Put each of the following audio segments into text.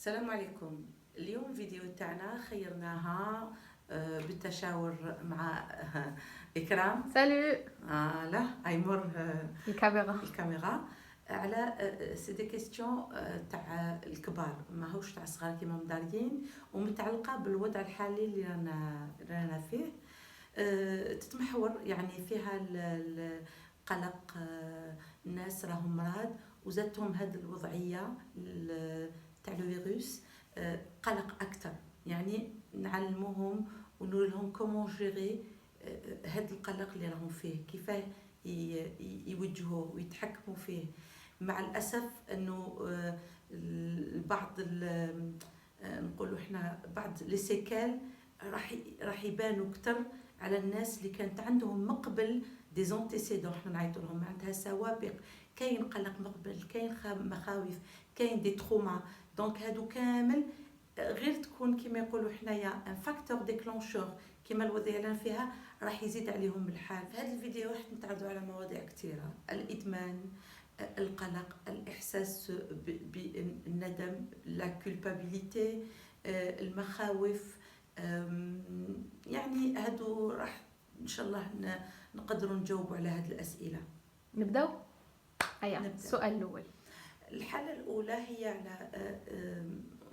السلام عليكم. اليوم فيديو تاعنا خيرناها بالتشاور مع إكرام. سالو لا يمر الكاميرا. على سي دي كيستيون تاع الكبار، ماهوش تاع الصغار كيما مداريين، ومتعلقه بالوضع الحالي اللي رانا فيه. تتمحور يعني فيها القلق، الناس راهم مرض وزادتهم هذه الوضعيه تاع الفيروس، قلق اكثر. يعني نعلموهم ونقول لهم كومون جيري هذا القلق اللي راهم فيه، كيفاه يوجهوه ويتحكموا فيه. مع الاسف انه بعض نقولوا احنا بعض لي سيكال راح يبانوا اكثر على الناس اللي كانت عندهم مقبل دي زونتيسيدون، احنا نعيطوا لهم عندها سوابق، كاين قلق مقبل، كاين مخاوف، كاين دي تروما. دونك هادو كامل غير تكون كيما يقولوا حنايا ان فاكتور ديكلونشور كيما الوضعيه اللي فيها، راح يزيد عليهم الحال. في هذا الفيديو راح نتعرضوا على مواضيع كثيره: الادمان، القلق، الاحساس بالندم، لا كولبابيليتي، المخاوف. يعني هادو راح ان شاء الله نقدروا نجاوبوا على هذه الاسئله. نبداو. السؤال الاول، الحاله الاولى هي على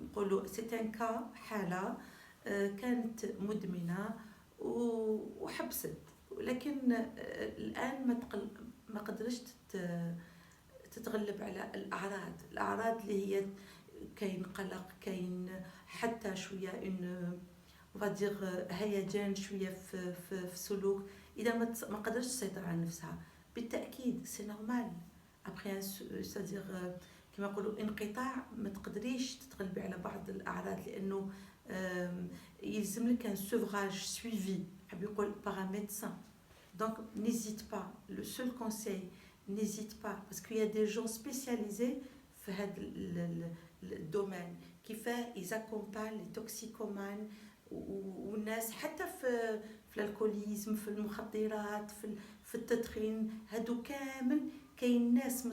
نقولوا سيتان كا، حاله كانت مدمنه وحبست، ولكن الان ما قدرتش تتغلب على الاعراض اللي هي كاين قلق، كاين حتى شويه ان فادير هيجان شويه في السلوك. اذا ما قدرتش تسيطر على نفسها بالتاكيد سي نورمال ابري سادير كما يقولوا انقطاع، ما تقدريش تتغلبي على بعض الاعراض، لانه يلزم لك ان سوفراج سويفي، حاب يقول باغ ميدسان. دونك نيزيت با، لو سول كونساي نيزيت با، باسكو يا دي جون سبيسياليزي في هذا الدومين، كيفاه يزاكومبان لي توكسيكومان والناس حتى في الالكوليزم، في المخدرات، في التدخين. هادو كامل كاين ناس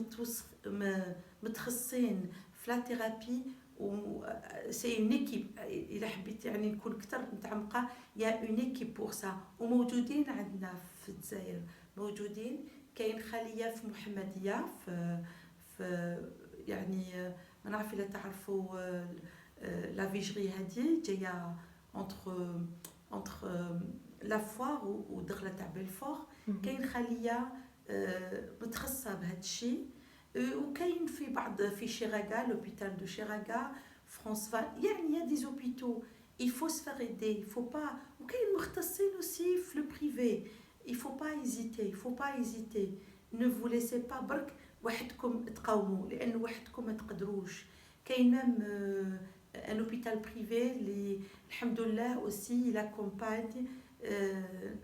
متخصصين في لا ثيرابي، و سي اون ايكيب. الا حبيت يعني نكون اكثر متعمقه، يا اون ايكيب بور سا، وموجودين عندنا في الجزائر. موجودين، كاين خليه في محمديه في يعني ما نعرف الا تعرفوا لا فيجري هذه جايه انتر لا فوار ودخله تاع بلفور. كاين خليه متخصصه بهذا الشيء، وكاين في بعض في شيراغا، لوبيتال دو شيراغا، فرانس يعني يا دي زوبيتو. il faut se faire aider, il faut pas. وكاين مختصين aussi في لو بريفي. il faut pas hésiter, ne vous laissez pas برك وحدكم تقاوموا، لان وحدكم ما تقدروش. كاين ميم ان اوبيتال بريفي اللي الحمد لله اوسي لا كومباني.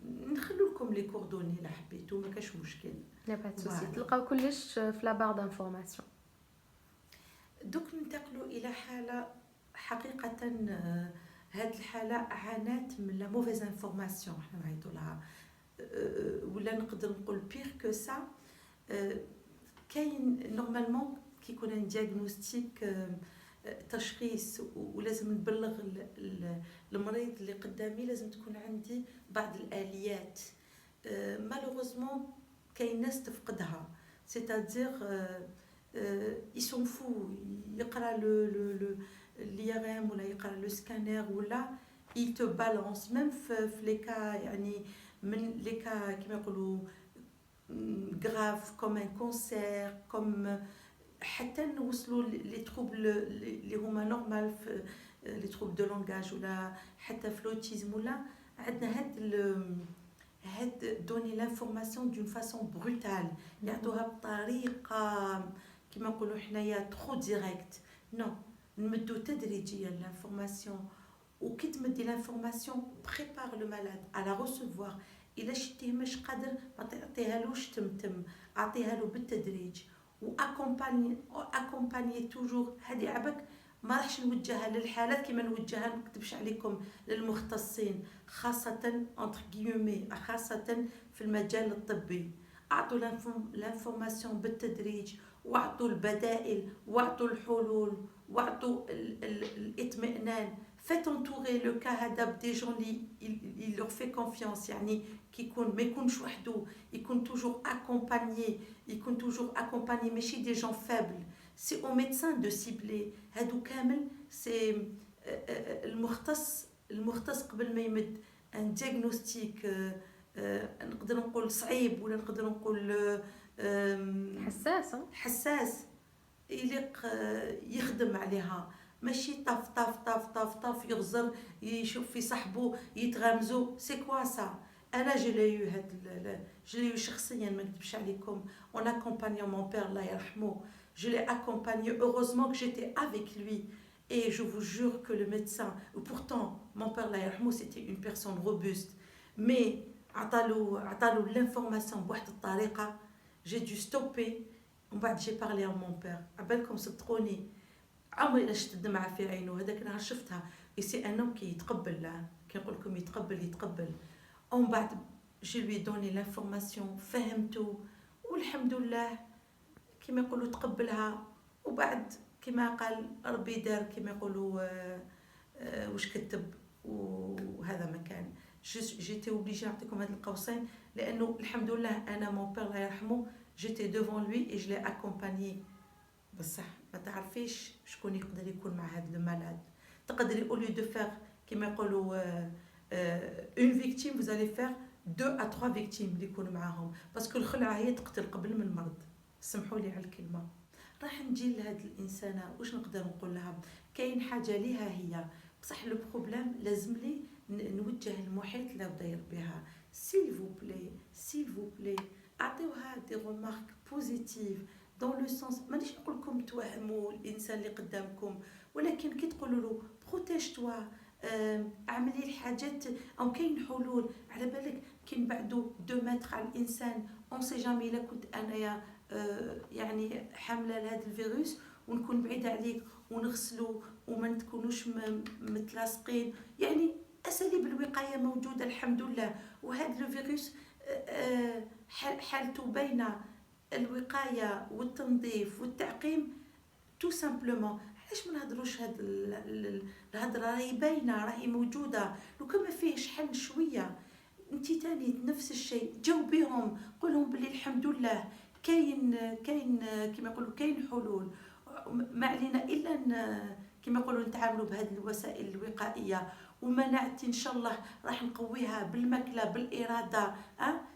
نخلو لكم لي كوردوني الا حبيتو، ما كاش مشكل. لا با سوسي، تلقاو كلش في لا بار دانفورماسيون. دوك ننتقلوا الى حاله حقيقه. هاد الحاله عانات من لا موفيز انفورماسيون، احنا نعيطوا لها، ولا نقدر نقول بير كو سا. كاين نورمالمون كي يكون ان دياغنوستيك، تشخيص، ولازم نبلغ المريض اللي قدامي، لازم تكون عندي بعض الآليات. مالوغوزمون كاين ناس تفقدها، سيتادير يسون فو يقرا لو l'IRM ولا يقرا لو سكانير ولا il te balance même في لي كا، يعني من لي كا كيما يقولوا grave comme un cancer، comme حتى نوصلوا لي تروبل اللي هما نورمال، في لي تروبل دو لونغاج، ولا حتى في لوتيزم. ولا عندنا هاد دوني لانفورماسيون دون فاسون بروتال، يعطوها بطريقه كيما نقولوا حنايا ترو ديريكت. نو، نمدو تدريجيا لانفورماسيون، وكي تمدي لانفورماسيون بريبار لو مالاد على ريسيفوار. الا شتيه مش قادر ما تعطيهالوش تمتم، اعطيها له بالتدريج، واكومباني توجور. هذه عبك ما راحش نوجهها للحالات كما نوجهها، ما نكذبش عليكم، للمختصين، خاصه انتر غيومي، خاصه في المجال الطبي. اعطوا لانفورماسيون بالتدريج، واعطوا البدائل، واعطوا الحلول، واعطوا اطمئنان. faites entourer le cas هذا بدي جون اللي leur fait confiance يعني كيكون ما يكونش وحده يكون toujours accompagné ماشي des gens faibles. c'est au médecin de cibler هادو كامل. c'est المختص قبل ما يمد ان دياغنوستيك نقدر نقول صعيب ولا نقدر نقول حساس يليق يخدم عليها ماشي طاف طاف طاف طاف طاف يغزر يشوف في صاحبه يتغامزوا. سي كوا سا. انا جلي شخصيا ما نكذبش عليكم on accompagnant mon père الله يرحمه. je l'ai accompagné heureusement que j'étais avec lui et je vous jure que le médecin pourtant mon père الله يرحمه c'était une personne robuste mais عطالو l'information بواحد الطريقه j'ai dû stopper. ومن بعد j'ai parlé à mon père. عبالكم صدقوني عمري لا شفت الدمعه في عينه. هذاك النهار شفتها سي ان كي يتقبل كي نقول لكم يتقبل. ومن بعد جي لوي دوني لانفورماسيون فهمتو والحمد لله كما يقولوا تقبلها. وبعد كما قال ربي دار كما يقولوا واش كتب وهذا ما كان. جيتي اوبليجي نعطيكم هاد القوسين لانه الحمد لله انا مون بير الله يرحمه جيتي دوفون لوي اي جلي اكومبانيي. بصح ما تعرفيش شكون يقدر يكون مع هاد لو مالاد. تقدري اولي دو فير كما يقولوا اون فيكتيم vous allez faire 2 à 3 فيكتيم اللي يكونوا معاهم باسكو الخلعه هي تقتل قبل من المرض. سمحوا لي على الكلمه. راح نجي لهاد الانسانه واش نقدر نقول لها. كاين حاجه ليها هي بصح لو بروبليم لازم لي نوجه المحيط اللي بدا يربيها. s'il vous plaît اعطيوها دي رومارك بوزيتيف دون لو سونس. مانيش نقول لكم توهموا الانسان اللي قدامكم ولكن كي تقولوا له بروتيج توا اعملي الحاجات او كاين حلول. على بالك كي نبعدوا 2 متر على الانسان اون سي جامي الا كنت انايا يعني حامله لهذا الفيروس ونكون بعيده عليك ونغسلوا وما تكونوش متلاصقين. يعني اساليب الوقايه موجوده الحمد لله. وهذا الفيروس حالته بين الوقايه والتنظيف والتعقيم تو سامبلومون. علاش ما نهضروش هاد الهضره راهي باينه راهي موجوده. لو كان ما فيهش حل شويه انت تاني نفس الشيء جاوبيهم قولهم بلي الحمد لله كاين كما يقولوا كاين حلول. ما علينا الا كما يقولوا نتعاملوا بهذه الوسائل الوقائيه ومناعتي ان شاء الله راح نقويها بالماكله بالاراده.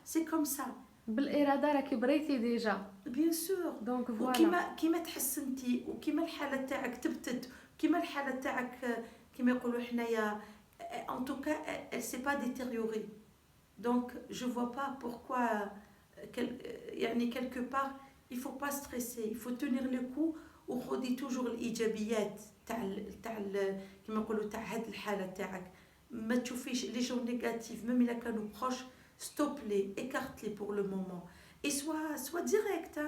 سي كوم سا. بالاراده راكي بريتي ديجا بيان سور. دونك فوالا كيما تحسنتي وكيما الحاله تاعك تبتت وكيما الحاله تاعك كيما يقولوا حنايا en tout cas elle s'est pas détériorée. donc je vois pas pourquoi يعني quelque part il faut pas stresser. il faut tenir le coup وخدي توجور الايجابيات تاع كما نقولوا تاع هاد الحاله تاعك. ما تشوفيش لي جون نيجاتيف ميم الا كانوا بروش ستوب لي ايكارت لي بور لو مومون اي سوا ديريكت.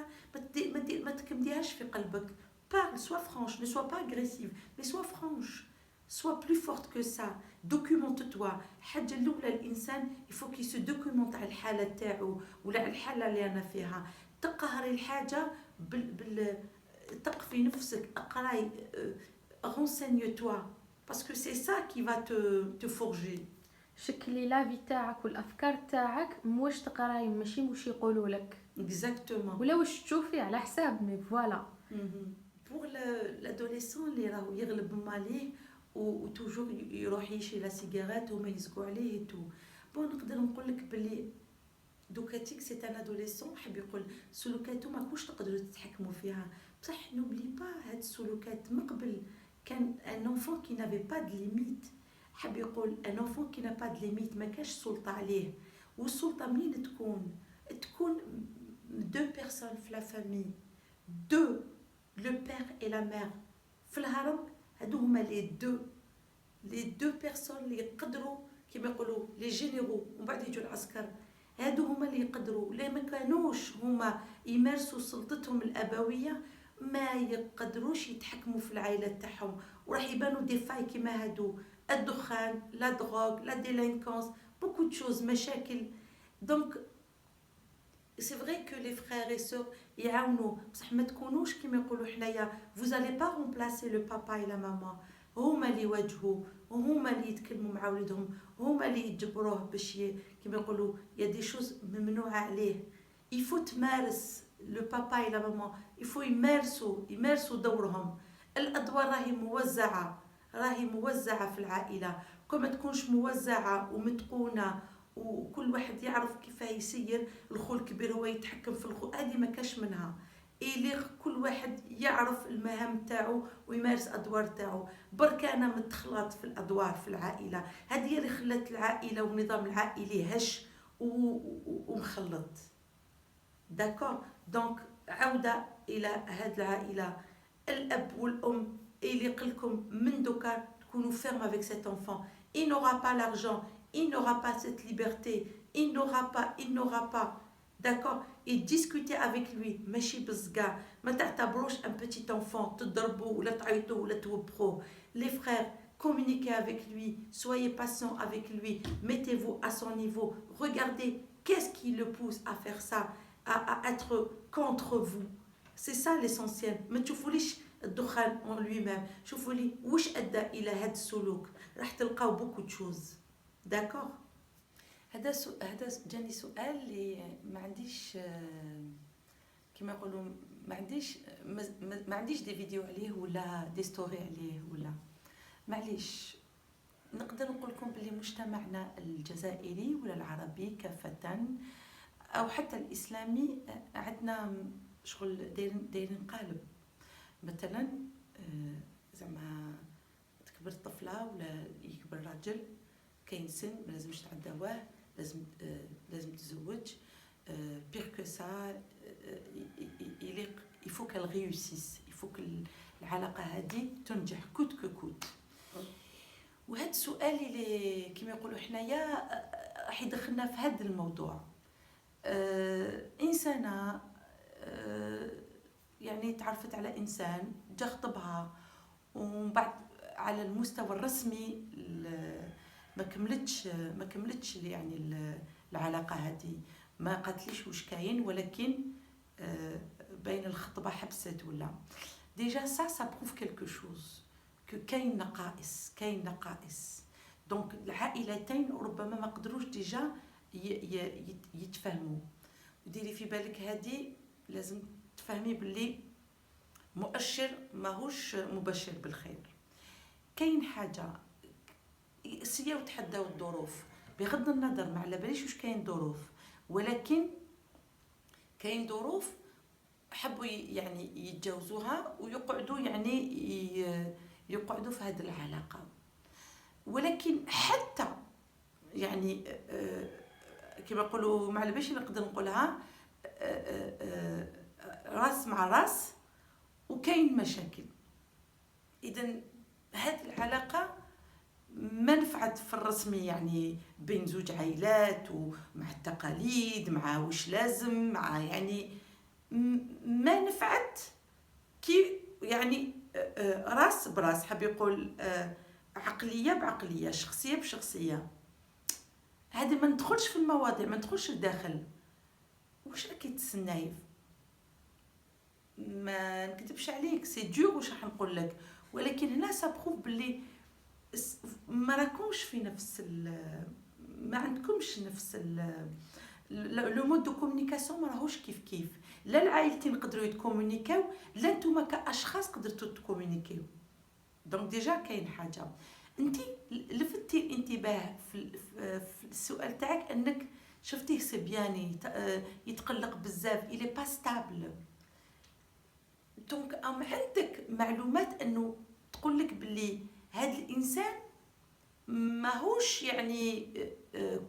ما تكمديهاش في قلبك. parle sois franche ne sois pas agressive mais sois franche sois plus forte que ça. documente-toi. حاجه الاولى الانسان il faut qu'il se documente على الحاله تاعو ولا على الحاله اللي انا فيها. تقهري الحاجه تقفي نفسك اقراي renseigne-toi parce que c'est ça qui va te forger. شكلي لافي تاعك والافكار تاعك موش تقراي ماشي واش يقولوا لك exactement ولا واش تشوفي على حساب مي فوالا. pour l'adolescent اللي راهو يغلب ماليه وتوجور يروح يشري لا سيجارات وما يزقوا عليه تو. بون نقدر نقول لك بلي دوكاتيك سي ان ادوليسون حب يقول سلوكاته ما كوش تقدروا تتحكموا فيها بصح نوبلي با هاد السلوكات من قبل كان ان انفون كي نافي با د ليميت. حب يقول ان انفون كي نا با د ليميت ما كاش سلطه عليه. والسلطه منين تكون 2 بيرسون في لا فامي 2 لو بير اي لا مير في الهرم. هادو هما لي دو بيرسون اللي يقدروا كيما يقولوا لي جينيرو ومن بعد يجوا العسكر. هادو هما اللي يقدروا. لا ما كانوش هما يمارسوا سلطتهم الابويه ما يقدروش يتحكموا في العائله تاعهم وراح يبانوا دي فاي كيما هادو الدخان لا دروغ لا ديلينكونس بوكو دو شوز مشاكل. دونك سي فري كو لي فرير اي سور يعاونوا بصح ما تكونوش كيما يقولوا حنايا vous allez pas remplacer le papa et la maman هما اللي يواجهوا وهما اللي يتكلموا مع ولدهم، هما اللي يجبروه باش كيما يقولوا يا دي شوز ممنوعه عليه. يفو تمارس لو بابا اي لا ماما، يفو يمارسوا دورهم. الادوار راهي موزعه في العائله. كون ما تكونش موزعه ومتقونه وكل واحد يعرف كيف يسير، الخو الكبير هو يتحكم في الخو، هذه ما كاش منها. إلي كل واحد يعرف المهام تاعو ويمارس ادوار تاعو. برك انا متخلط في الادوار في العائله، هذه اللي خلت العائله والنظام العائلي هش ومخلط. داكور. دونك عوده الى هاد العائله، الاب والام اللي قلكم من دوكا تكونوا فيرم افيك سيت انفون. il n'aura pas l'argent, il n'aura pas cette liberté, il n'aura pas d'accord. Et discuter avec lui ماشي بالزقا، ما تعتبروش un petit enfant تضربوا ولا تعيطوا ولا توبخوه. les frères, communiquez avec lui, soyez patient avec lui, mettez-vous à son niveau, regardez qu'est-ce qui le pousse à faire ça, à être contre vous. c'est ça l'essentiel. ما تشوفوليش الدخان en lui-même، شوفوا لي واش ادى الى هذا السلوك، راح تلقاو بوكو تشوز. داكور. هذا جاني سؤال اللي ما عنديش كما يقولوا ما عنديش دي فيديو عليه ولا دي ستوري عليه ولا معليش. نقدر نقول لكم بلي مجتمعنا الجزائري ولا العربي كافة او حتى الاسلامي عندنا شغل دايرين قالب. مثلا زعما تكبر الطفله ولا يكبر الراجل، كاين سن ما لازمش تعداوه، لازم تزوج. بيغ كو سا il faut qu'elle réussisse، il faut que العلاقه هذه تنجح كوت كوت. وهذا السؤال اللي كما يقولوا حنايا راح يدخلنا في هذا الموضوع. انسانه يعني تعرفت على انسان، جا خطبها ومن بعد على المستوى الرسمي ما كملتش يعني العلاقه هذه، ما قالتليش واش كاين، ولكن بين الخطبه حبست ولا ديجا ça prouve quelque chose que كاين نقائص. دونك العائلتين ربما ما قدروش ديجا يتفاهموا. وديري في بالك هذه لازم تفهمي باللي مؤشر ماهوش مبشر بالخير. كاين حاجه سيا وتحداو الظروف، بغض النظر ما على باليش واش كاين ظروف، ولكن كاين ظروف حبوا يعني يتجاوزوها ويقعدوا يعني يقعدوا في هذه العلاقه. ولكن حتى يعني كما يقولوا ما على باليش نقدر نقولها راس مع راس وكاين مشاكل. اذا هذه العلاقه ما نفعت في الرسمي يعني بين زوج عائلات ومع التقاليد مع واش لازم مع يعني ما نفعت كي يعني راس براس، حاب يقول عقليه بعقليه، شخصيه بشخصيه. هذه ما ندخلش في المواضيع، ما ندخلش لداخل واش راكي تسناي. ما نكذبش عليك سي دور واش راح نقول لك، ولكن هنا سابروف باللي ما راكمش في نفس ما عندكمش نفس لو مود دو كومونيكاسيون، ما راهوش كيف لا العائلتين يقدروا يتكومونيكاو لا نتوما كاشخاص قدرتوا تكومونيكيو. دونك ديجا كاين حاجه. انت لفتي الانتباه في السؤال تاعك انك شفتيه سي بياني يتقلق بزاف، الي با ستابل. دونك عندك معلومات انه تقول لك باللي هذا الانسان ماهوش يعني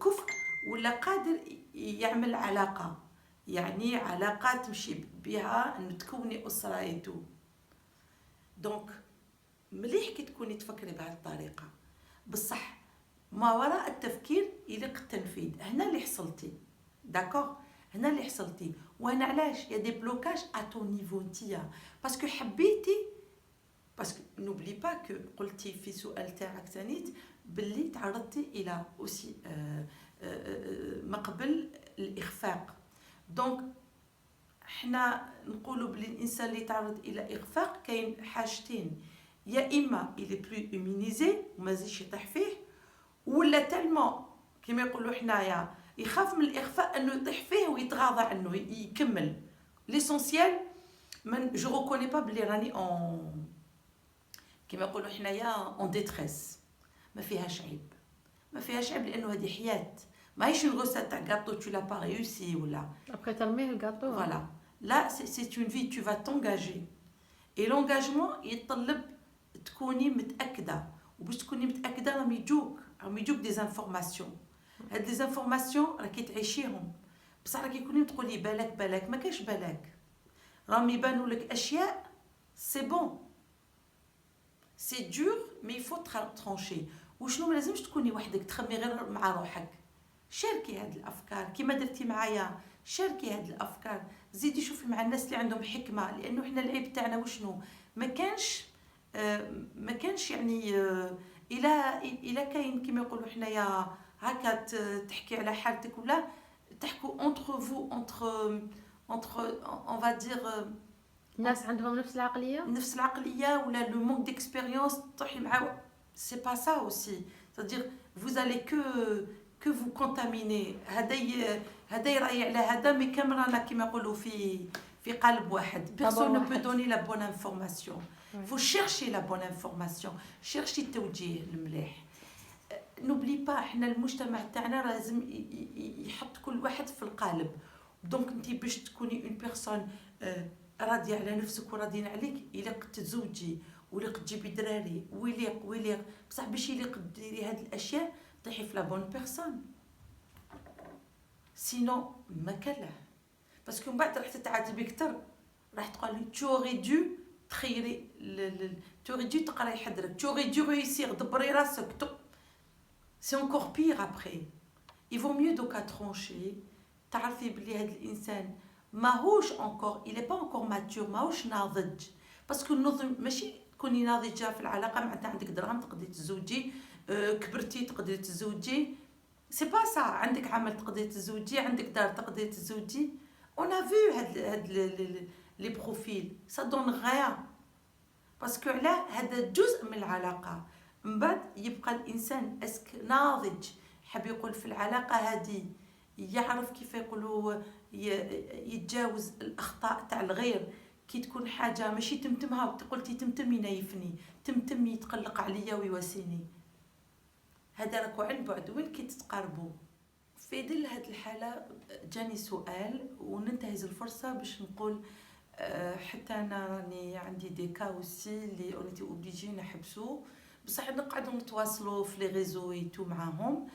كفء ولا قادر يعمل علاقه، يعني علاقه تمشي بها انه تكوني اسره يتو. دونك مليح كي تكوني تفكري بهذه الطريقه، بصح ما وراء التفكير يليق التنفيذ. هنا اللي حصلتي داكور، هنا اللي حصلتي. وهنا علاش يا دي بلوكاج ا تو نيفو نتيا، باسكو حبيتي، باسكو نوبلي با كو قلتي في سؤال تاعك ثانيت باللي تعرضتي الى اوسي ما قبل الاخفاق. دونك حنا نقولوا بلي الانسان اللي تعرض الى اخفاق كاين حاجتين، يا اما il est plus immunisé وما زيدش يطيح فيه، ولا تالمون كما يقولوا حنايا يخاف من الاخفاء انه يطيح فيه ويتغاضى عنه يكمل. ليسونسيال من جو ريكوني با بلي راني اون كما يقولوا حنايا اون ديتريس. ما فيهاش عيب، ما فيهاش عيب، لانه هذه حياه، ماهيش une recette تاع gâteau tu l'as pas réussi ولا ابخي ترميه الكاطو. voilà. Là c'est une vie, tu vas t'engager. Et l'engagement يتطلب تكوني متاكده، وباش تكوني متاكده راهم يجوك دي انفورماسيون. هاد لي انفورماسيون راكي تعيشيهم، بصح راكي تكوني تقولي بالك ما كاش بالك، راهم يبانوا لك اشياء سي بون سي دور مي فو ترانشي. وشنو ما لازمش تكوني وحدك تخمي غير مع روحك، شاركي هاد الافكار كيما درتي معايا، شاركي هاد الافكار، زيدي شوفي مع الناس اللي عندهم حكمه، لانه احنا العيب تاعنا وشنو ما كانش يعني الى كاين كيما يقولوا حنايا هكا تحكي على حالتك ولا تحكوا entre vous entre on va dire الناس عندهم نفس العقليه ولا لو مونك ديكسبيريونس تروحي مع سي با سا اوسي. c'est-à-dire vous allez que vous contaminer. هذا يراي على هذا، مي كامل رانا كيما يقولوا في قالب واحد. personne ne peut donner la bonne information. faut chercher la bonne information، chercher التوجيه المليح. نوبلي با احنا المجتمع تاعنا لازم يحط كل واحد في القالب. دونك انت باش تكوني اون بيرسون راضيه على نفسك وراضيين عليك، يليق تزوجي ويليق تجيبي دراري ويليق بصح باش يليق ديري هاد الاشياء طيحي في لا بون بيرسون، سينو ما كان باسكو من بعد راح تتعاتبي اكثر، راح تقولي توري دو تخيري توري دو تقراي حدرك، توري دو ريسير دبري راسك. C'est encore pire après. Il vaut mieux دوكا ترونشي، تعرفي بلي هذا الانسان ماهوش encore il est pas encore mature، ماهوش ناضج. باسكو النضج ماشي تكوني ناضجه في العلاقه معناتها عندك درهم تقدري تزوجي، كبرتي تقدري تزوجي، سي با سا. عندك عمل تقدري تزوجي، عندك دار تقدري تزوجي. on a vu هاد لي بروفيل ça donne rien باسكو على هذا جزء من العلاقه. من بعد يبقى الانسان اسك ناضج، حاب يقول في العلاقه هذه يعرف كيف يقولوا يتجاوز الاخطاء تاع الغير. كي تكون حاجه ماشي تمتمها وقلتي تمتمي نايفني، تمتمي يتقلق عليا ويواسيني، هذا راكو عن بعد. وين كي تتقاربوا في ظل هذه الحاله جاني سؤال وننتهز الفرصه باش نقول حتى انا راني عندي دي كا اوسي اللي اونيتي اوبليجي نحبسو، بصح نقعدوا نتواصلوا في لي ريزو ايتو معاهم،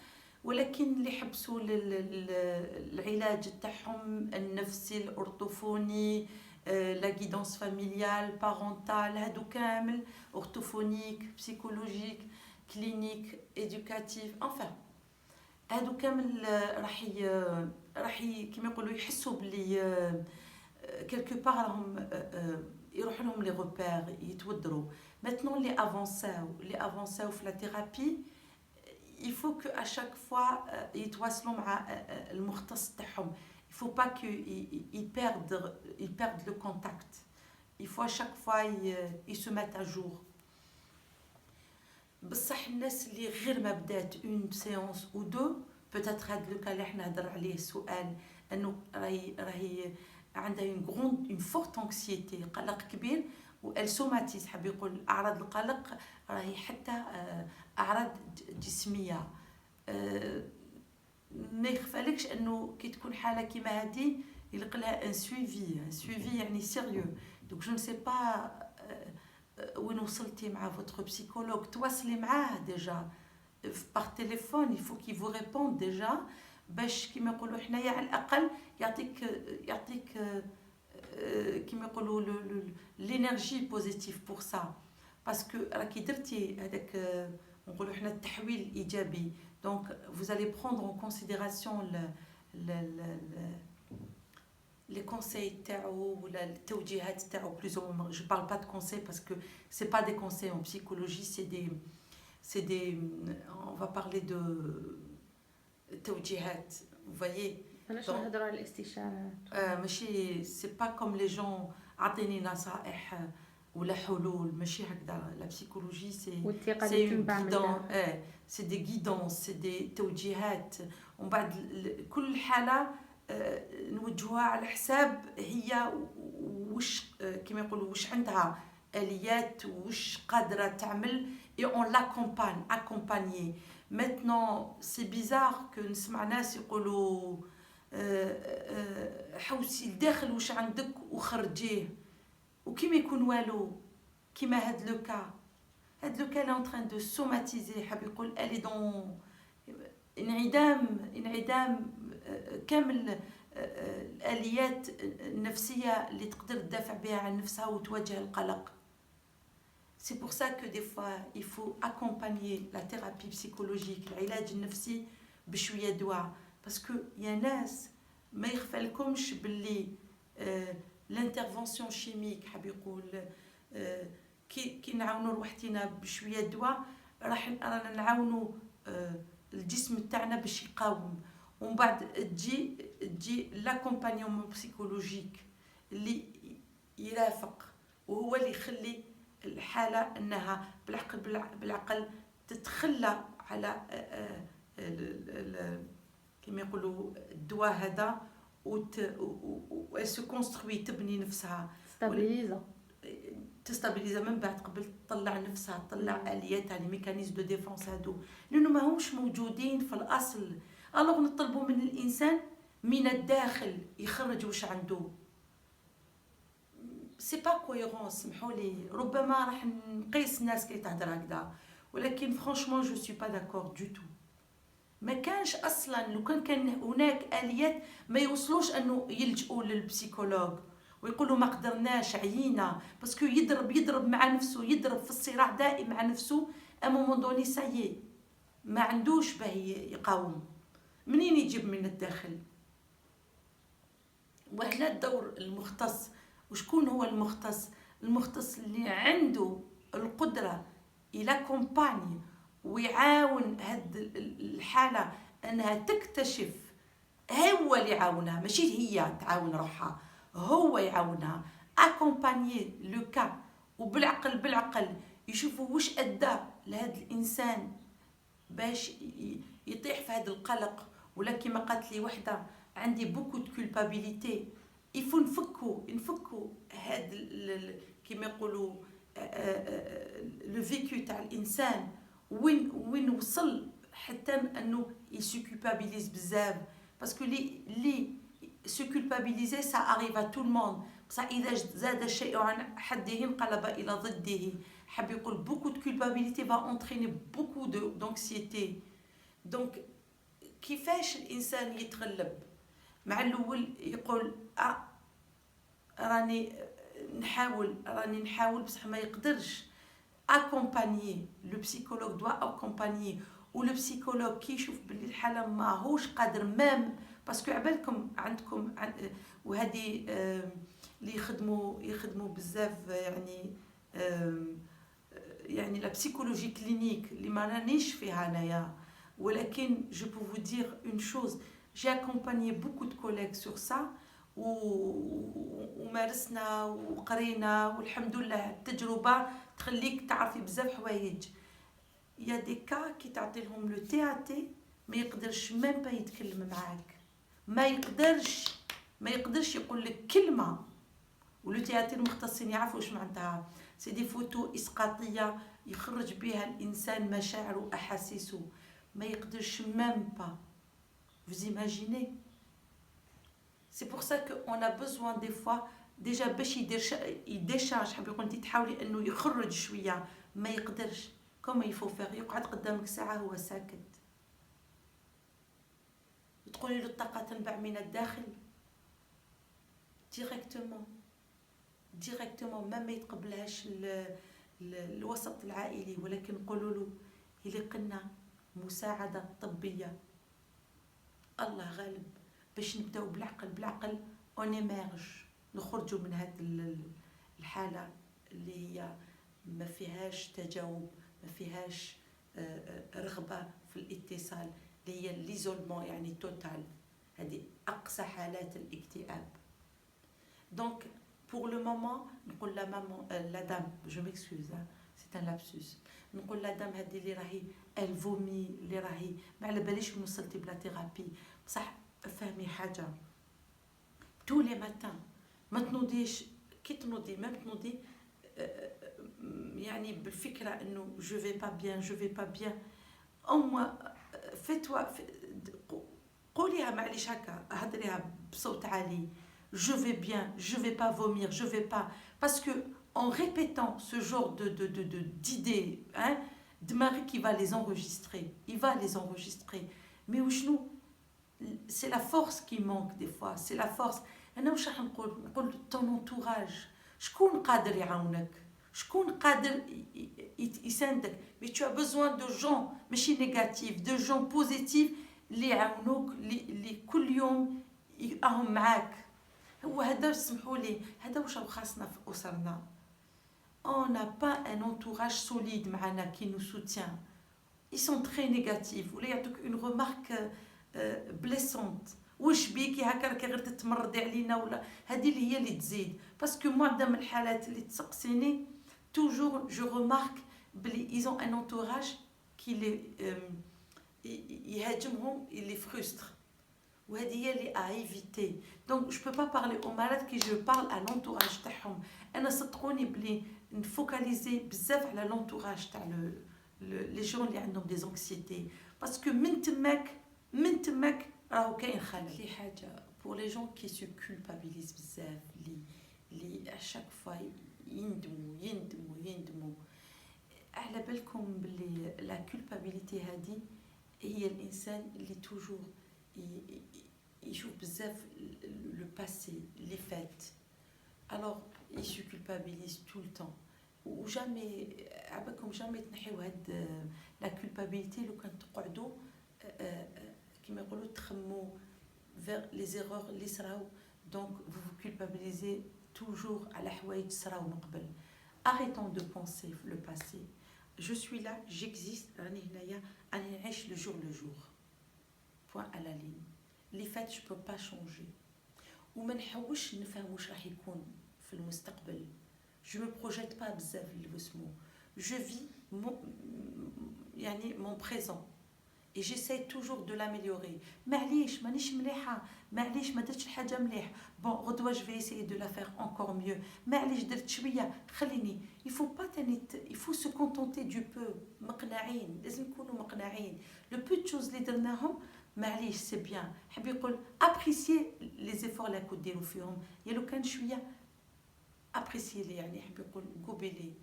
ولكن اللي حبسوا العلاج تاعهم النفسي الارتوفوني، لا غيدونس فاميليال بارونتال، هادو كامل اورتوفونيك بسيكولوجيك كلينيك ايدوكاتيف انفان، هادو كامل راح كيما يقولوا يحسوا بلي كيلكو بار راهم يروحوا لهم لي روبير يتودروا. Maintenant les avancés في la thérapie il faut que à chaque fois يتواصلوا مع المختص تاعهم. il faut pas que ils perdent le contact. il faut à chaque fois ils se mettent à jour. بصح الناس اللي غير ما بدات une séance ou deux peut-être هذا لو كان اللي حنا هضر عليه السؤال انه راهي عندها une forte anxiété، قلق كبير والسوماتيز، حاب يقول اعراض القلق راهي حتى اعراض جسميه. ما يخفالكش انه كي تكون حاله كيما هذه يلق لها ان سويفي يعني سيريو. دونك جو نسي با وين وصلتي مع فوتر بسيكولوج، تواصلي معاه ديجا بار تليفون، il faut qu'il vous réponde déjà باش كيما يقولوا حنايا على الاقل يعطيك كيما يقولوا لينيرجي بوزيتيف بور سا، باسكو راكي درتي هذاك نقولوا حنا التحويل الايجابي. دونك vous allez prendre en considération les conseils تاعو ولا التوجيهات تاعو plus ou moins. je parle pas de conseils parce que c'est pas des conseils en psychologie, c'est des on va parler de توجيهات. vous voyez علاش نهضروا على الاستشارات ماشي سي با كوم لي جون عطيني نصائح ولا حلول، ماشي هكذا. لا بسيكولوجي والثقه سي اللي تنبع منها. سي دي غيدونس، سي دي توجيهات. ومن بعد كل حاله نوجهوها على حساب هي وش كما يقولوا واش عندها اليات وش قادره تعمل. اي اون لاكومباني اكومبانيي. ماتنون سي بيزار كو نسمع ناس يقولوا حوسي لداخل واش عندك وخرجيه، وكيما يكون والو. كيما هاد لو كا لا اون تران دو سوماتيزي، حاب يقول الي دون انعدام كامل الاليات النفسيه اللي تقدر تدافع بها عن نفسها وتواجه القلق. سي بور سا كو دي فوا il faut accompagner la thérapie psychologique، العلاج النفسي بشويه دواء. باسكو يا ناس ما يخفى لكمش باللي الانترفونسيون شيميك حاب يقول كي نعاونوا روحتنا بشويه دواء رانا نعاونوا الجسم تاعنا باش يقاوم. ومن بعد تجي لاكومبانيومون بسيكولوجيك اللي يرافق، وهو اللي يخلي الحاله انها بالعقل تتخلى على كما يقولوا الدواء هذا و سو كونستروي، تبني نفسها تستابيليزا من بعد قبل تطلع نفسها، تطلع الياتها، لي ميكانيزم دو ديفونس هادو، لانه ما همش موجودين في الاصل. الوغ نطلبوا من الانسان من الداخل يخرج واش عنده. سي با كويرون، سمحوا لي. ربما راح نقيس الناس كي تهضر هكذا، ولكن فرانشمون جو سوي با داكور دو تو. ما كانش اصلا، لو كان هناك اليات ما يوصلوش انه يلجؤوا للبسيكولوج ويقولوا ما قدرناش عيينا، باسكو يضرب مع نفسه، يضرب في الصراع دائم مع نفسه. ا مومون دوني سايي ما عندوش باه يقاوم. منين يجيب من الداخل؟ وهنا الدور المختص. وشكون هو المختص؟ المختص اللي عنده القدره الى كومباني ويعاون هاد الحاله انها تكتشف. هو اللي يعاونها، ماشي هي تعاون روحها، هو يعاونها. اكومباني لو كا، وبالعقل يشوفوا واش ادى لهذا الانسان باش يطيح في هذا القلق. ولا كما قالت لي وحده عندي بوكو دو كولبابيليتي، يفو نفكوا هذا كما يقولوا لو فيكو تاع الانسان وين وصل حتى انه يسو كولبابيليز بزاف. باسكو لي سو كولبابيليزي سا اريف ا تو الموند، بصح اذا زاد الشيء عن حده انقلب الى ضده. حاب يقول بوكو دو كولبابيليتي va entraîner beaucoup d'anxiété. دونك كيفاش الانسان يتغلب؟ مع الاول يقول راني نحاول بصح ما يقدرش. اكومباني لو بسيكولوج دوا اكومباني، ولو بسيكولوج كي يشوف باللي الحاله ما هوش قادر مام. باسكو عبالكم عندكم وهذه اللي يخدموا بزاف يعني لا بسيكولوجي كلينيك اللي ما رانيش فيها انايا، ولكن جو بو فو دير اون شوز. جي اكومباني بوكو دو كوليغ سور سا، ومارسنا وقرينا، والحمد لله التجربه تخليك تعرفي بزاف حوايج. يا دي كا كي تعطي لهم لو تي ا تي ما يقدرش ميم با يتكلم معاك، ما يقدرش يقول لك كلمه. ولو تي ا تي المختصين يعرفوا واش معناتها. سي دي فوتو اسقاطيه يخرج بها الانسان مشاعره واحاسيسه، ما يقدرش ميم با. vous imaginez. c'est pour ça que on a besoin des fois déjà باش يديشارج. حاب يقول انت تحاولي انه يخرج شويه، ما يقدرش. كما يفو فيغ يقعد قدامك ساعه هو ساكت، تقولي له الطاقه تنبع من الداخل ديريكتومون ما يتقبلهاش الوسط العائلي. ولكن نقولوا له يلقنا مساعده طبيه. الله غالب باش نبداو بالعقل اون ايميرج، نخرجوا من هذه الحاله اللي هي ما فيهاش تجاوب، ما فيهاش رغبه في الاتصال، اللي هي ليزولمون يعني توتال. هذه اقصى حالات الاكتئاب. دونك pour le moment نقول la maman la dame je m'excuse hein, c'est un lapsus نقول la dame هذه اللي راهي elle vomit اللي راهي ما على باليش وصلتي بلا ثيرابي بصح فهمي حاجه tous les matins ما تنوضيش كي تنوضي ما تنوضي يعني بالفكره انه je vais pas bien au moins fais-toi قوليها معليش هكا هضريها بصوت عالي je vais bien, je vais pas vomir, je vais pas. Parce que en répétant ce genre d'idées, hein, Dmari qui va les enregistrer, il va les enregistrer. Mais nous, c'est la force qui manque des fois, c'est la force. أنا واش راح نقول ton entourage, شكون قادر يعاونك, شكون قادر يساندك. Mais tu as besoin de gens ماشي négatifs, de gens positifs اللي يعاونوك, اللي كل يوم راهم معاك. هو هذا سمحوا لي هذا واش خاصنا في اسرنا. On n'a pas un entourage solide معنا qui nous soutient. Ils sont très négatifs ولا يعطوك une remarque blessante. واش بيكي هكا راكي غير تتمردي علينا ولا هذه اللي هي اللي تزيد. باسكو معظم الحالات اللي تسقسيني toujours je remarque بلي ils ont un entourage qui les يهاجمهم اللي frustre. وهذه هي اللي à éviter. Donc je peux pas parler aux malades qui je parle à l'entourage تاعهم. انا صدقوني بلي نفوكاليزي بزاف على l'entourage تاع les gens اللي عندهم des anxiétés parce que من تماك راهو كاين خلل. في حاجه pour les gens qui se culpabilisent بزاف اللي à chaque fois يندموا على بالكم بلي la culpabilité هذه هي الانسان اللي toujours يشوف بزاف le passé, les fêtes. Alors, il se culpabilise tout le temps. Ou jamais, عباكم jamais تنحيو هاد la culpabilité لو كان تقعدوا كيما يقولوا تخموا vers les erreurs اللي صراو. Donc, vous vous culpabilisez toujours على حوايج صراو من قبل. Arrêtons de penser le passé. Je suis là, j'existe, راني هنايا، راني نعيش le jour. Point à la ligne. Les faits je peux pas changer وما نحوش نفهم واش راح يكون في المستقبل. je me projette pas بزاف اللي اسمو je vis يعني mon présent et j'essaie toujours de l'améliorer. معليش مانيش مليحه, معليش ما درتش الحاجه مليح, bon غدوه je vais essayer de la faire encore mieux. معليش درت شويه خليني. il faut pas il faut se contenter du peu. مقنعين, لازم نكونوا مقنعين. le peu de choses اللي درناهم معليش سي بيان. حب يقول ابريسيي لي زيفور اللي كنت ديروا فيهم يا لو كان شويه ابريسيي لي, يعني حب يقول قوبيلي.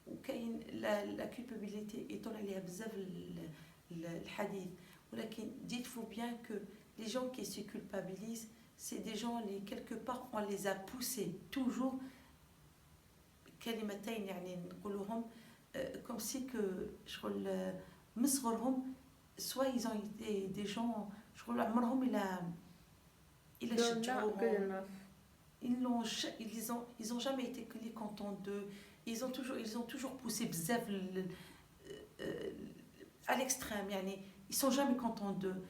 وكاين لا كولبابيليتي يطول عليها بزاف الحديث, ولكن dites-vous bien que les gens qui se culpabilisent c'est des gens qui quelque part on les a poussés toujours كلمتين يعني نقولوهم comme si que شغل من صغرهم soit ils ont été des gens شغل عمرهم إلا شجعوهم, ils ont jamais été contents d'eux. Ils ont toujours poussé بزاف à l'extrême. يعني ils sont jamais contents d'eux.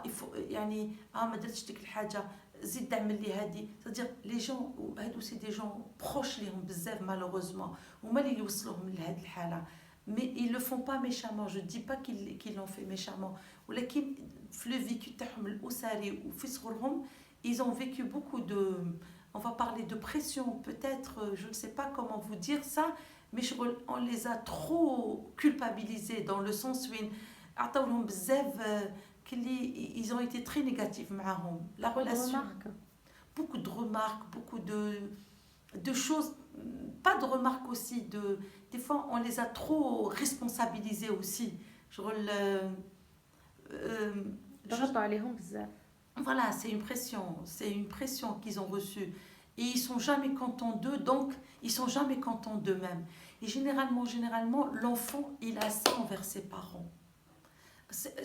il faut يعني ما درتش ديك الحاجه زيد اعمل لي هذه. c'est-à-dire les gens هادو سي دي جون بروش ليهم بزاف malheureusement وما اللي يوصلوهم لهذه الحاله. mais ils le font pas méchamment. je dis pas qu'ils l'ont fait méchamment, ولكن في le vécu تاعهم الاسري وفي صغرهم ils ont vécu beaucoup de, on va parler de pression peut-être, je ne sais pas comment vous dire ça, mais on les a trop culpabilisés dans le sens où عطاولهم بزاف ils ont été très négatifs معاهم. la relation, beaucoup de remarques, beaucoup de choses, pas de remarques aussi, des fois on les a trop responsabilisés aussi. ضغطوا عليهم بزاف. Voilà, c'est une pression qu'ils ont reçue. Et ils sont jamais contents d'eux, donc ils sont jamais contents d'eux-mêmes. Et généralement, l'enfant, il a ça envers ses parents.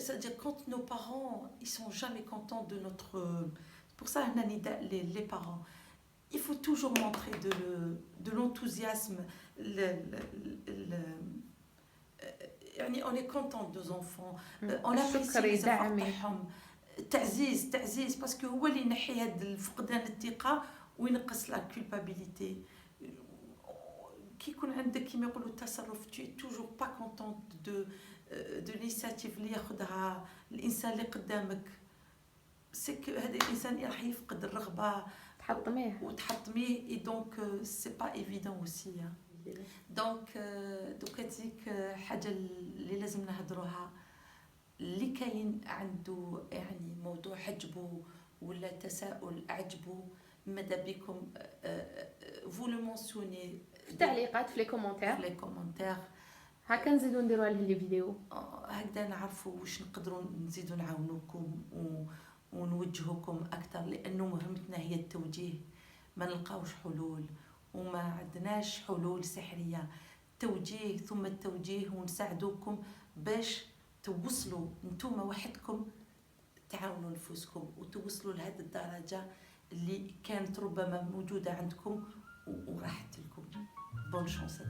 C'est-à-dire quand nos parents, ils sont jamais contents de notre... C'est pour ça, les parents, il faut toujours montrer de l'enthousiasme. On est content de nos enfants. On apprécie les efforts. تعزيز باسكو هو اللي ينحي هذا الفقدان الثقه وينقص لا كولبابيليتي. كي يكون عندك كيما يقولوا التصرف tu es toujours pas contente de l'initiative اللي ياخذها الانسان اللي قدامك، سك هذا الانسان راح يفقد الرغبه تحطميه وتحطميه. اي دونك سي با ايفيدون اوسي. دونك دوكا تجيك حاجه اللي لازم نهضروها، اللي كاين عنده يعني موضوع عجبو ولا تساؤل عجبو، ماذا بكم فو لو مونسيوني في التعليقات في لي كومونتير، في لي كومونتير، هكا نزيدو نديرو عليه لي فيديو. هكذا نعرفوا واش نقدروا نزيدوا نعاونوكم ونوجهوكم اكثر، لانه مهمتنا هي التوجيه. ما نلقاوش حلول وما عندناش حلول سحريه، توجيه ثم التوجيه، ونساعدوكم باش توصلوا نتوما وحدكم، تعاونوا نفوسكم وتوصلوا لهذه الدرجه اللي كانت ربما موجوده عندكم وراحت لكم. بون شانس.